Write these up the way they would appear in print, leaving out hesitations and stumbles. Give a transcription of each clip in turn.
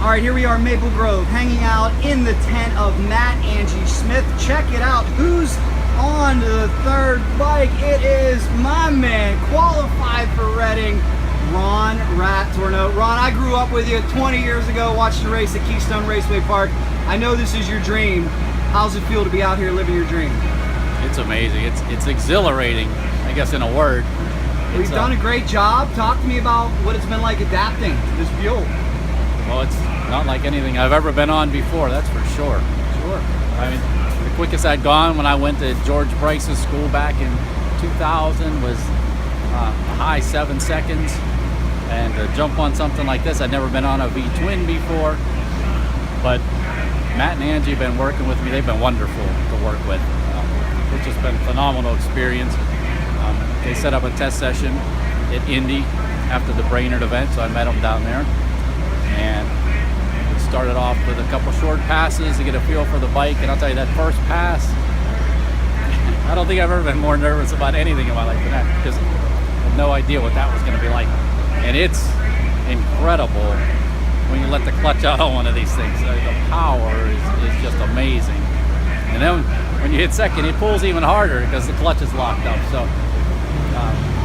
All right, here we are, Maple Grove, hanging out in the tent of Matt-Angie Smith. Check it out. Who's on the third bike? It is my man, qualified for Reading, Ron Tornow. Ron, I grew up with you 20 years ago, watched you race at Keystone Raceway Park. I know this is your dream. How's it feel to be out here living your dream? It's amazing. It's exhilarating, I guess, in a word. We've done a great job. Talk to me about what it's been like adapting to this Buell. Well, it's not like anything I've ever been on before, that's for sure. Sure. I mean, the quickest I'd gone when I went to George Bryce's school back in 2000 was a high 7 seconds. And to jump on something like this, I'd never been on a V-twin before. But Matt and Angie have been working with me. They've been wonderful to work with. It's just been a phenomenal experience. They set up a test session at Indy after the Brainerd event, so I met them down there. And we started off with a couple short passes to get a feel for the bike. And I'll tell you, that first pass, I don't think I've ever been more nervous about anything in my life than that, because I had no idea what that was going to be like. And it's incredible when you let the clutch out on one of these things. The power is just amazing. And then when you hit second, it pulls even harder because the clutch is locked up.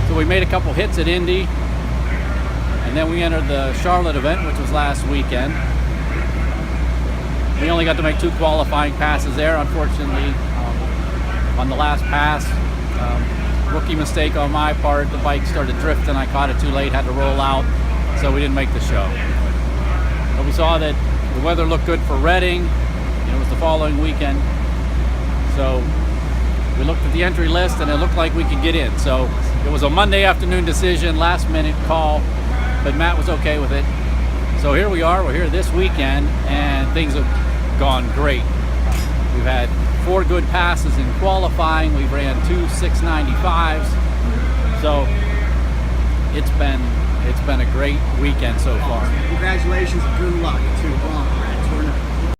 So we made a couple hits at Indy, and then we entered the Charlotte event, which was last weekend. We only got to make 2 qualifying passes there. Unfortunately, on the last pass, rookie mistake on my part, the bike started drifting. I caught it too late, had to roll out, so we didn't make the show. But we saw that the weather looked good for Reading, and it was the following weekend. So we looked at the entry list, and it looked like we could get in. So it was a Monday afternoon decision, last minute call, but Matt was okay with it. So here we are, we're here this weekend, and things have gone great. We've had 4 good passes in qualifying. We've ran 2 695s. So it's been a great weekend so far. Congratulations and good luck to Ron.